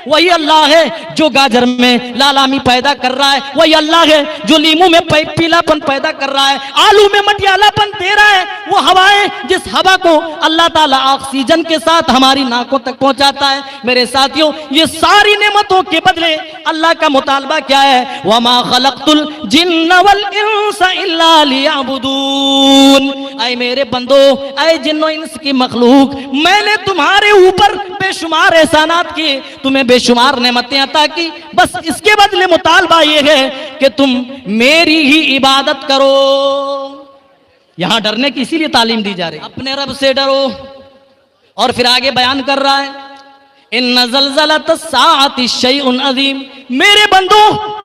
वही अल्लाह है जो गाजर में लालामी पैदा कर रहा है, वही अल्लाह है जो लीमू में पीलापन पैदा कर रहा है, आलू में मटियालापन दे रहा है। वो हवाएं, जिस हवा को अल्लाह ताला ऑक्सीजन के साथ हमारी नाकों तक पहुंचाता है। मेरे साथियों, ये सारी नेमतों के बदले अल्लाह का मुतालबा क्या है? वमा खलक़तुल जिन्न वल इंसा इल्ला लियअबुदून। ऐ मेरे बंदो, ऐ जिन्नो इंस की मखलूक, मैंने तुम्हारे ऊपर बेशुमार एहसानात किए, तुम्हें बेशुमार नेमतें अता की, बस इसके बदले मुतालबा ये है कि तुम मेरी ही इबादत करो। यहां डरने की इसीलिए तालीम दी जा रही है, अपने रब से डरो। और फिर आगे बयान कर रहा है, इन्ना ज़ल्ज़लतस्साअति शैउन अज़ीम। मेरे बंदो,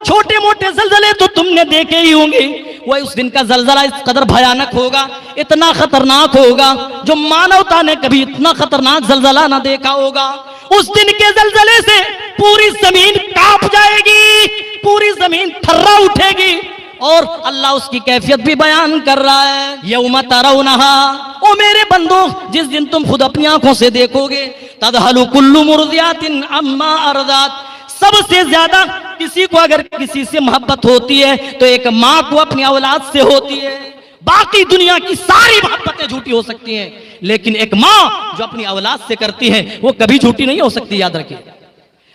छोटे मोटे जल्जले तो तुमने देखे ही होंगे, वही उस दिन का जल्जला इस कदर भयानक होगा, इतना खतरनाक होगा, जो मानवता ने कभी इतना खतरनाक जल्जला ना देखा होगा। उस दिन के जल्जले से पूरी जमीन कांप जाएगी, पूरी जमीन थर्रा उठेगी। और अल्लाह उसकी कैफियत भी बयान कर रहा है, यौम तरौनहा, ओ मेरे बंदो, जिस दिन तुम खुद अपनी आंखों से देखोगे, तदहलु कुल्लु मुर्दियातिन अम्मा अरदात। सबसे ज्यादा किसी को अगर किसी से मोहब्बत होती है तो एक माँ को अपनी औलाद से होती है। बाकी दुनिया की सारी मोहब्बतें झूठी हो सकती हैं, लेकिन एक माँ जो अपनी औलाद से करती है वो कभी झूठी नहीं हो सकती, याद रखिए।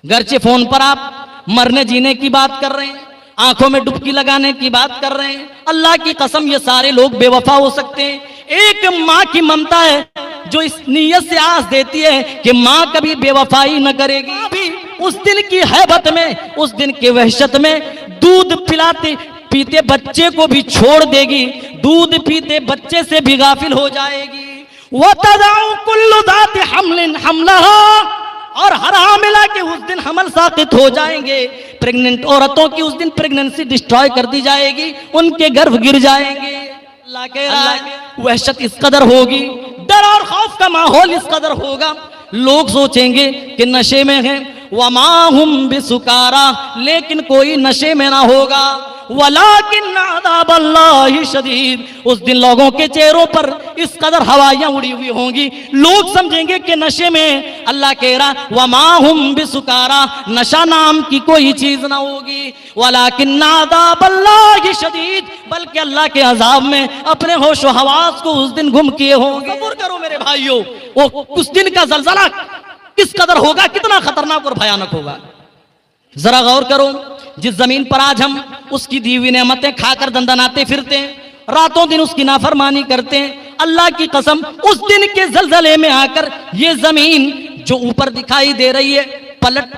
गरचे फोन पर आप मरने जीने की बात कर रहे हैं, आंखों में डुबकी लगाने की बात कर रहे हैं, अल्लाह की कसम ये सारे लोग बेवफा हो सकते हैं। एक माँ की ममता है जो इस नीयत से आस देती है कि माँ कभी बेवफाई न करेगी। अभी उस दिन की हैबत में, उस दिन की वहशत में दूध पिलाते पीते बच्चे को भी छोड़ देगी, दूध पीते बच्चे से भी गाफिल हो जाएगी। वतदउ कुल्लु ज़ाति हम्लिन हम्लहा, और हर हामिला के उस दिन हमल साकित हो जाएंगे। प्रेग्नेंट औरतों की उस दिन प्रेगनेंसी डिस्ट्रॉय कर दी जाएगी, उनके गर्भ गिर जाएंगे। अल्लाह के वहशत इस कदर होगी, डर और खौफ का माहौल इस कदर होगा, लोग सोचेंगे कि नशे में हैं, वमा हुम बिसुकारा, लेकिन कोई नशे में ना होगा। वलाकिन अज़ाबल्लाहि शदीद, उस दिन लोगों के चेहरों पर इस कदर हवाइयां उड़ी हुई होंगी, लोग समझेंगे कि नशे में। अल्लाह कह रहा, वमा हुम बिसुकारा, नशा नाम की कोई चीज ना होगी। वलाकिन अज़ाबल्लाहि शदीद, बल्कि अल्लाह के अजाब में अपने होशो हवास को उस दिन गुम किए होंगे। सब्र करो मेरे भाइयों, वो उस दिन का जल्जला किस कदर होगा, कितना खतरनाक और भयानक होगा। जरा गौर करो, जिस जमीन पर आज हम उसकी दी हुई नेमतें खाकर दंदनाते फिरते हैं, रातों दिन उसकी नाफरमानी करते हैं, अल्लाह की कसम उस दिन के जलजले में आकर ये जमीन जो ऊपर दिखाई दे रही है पलट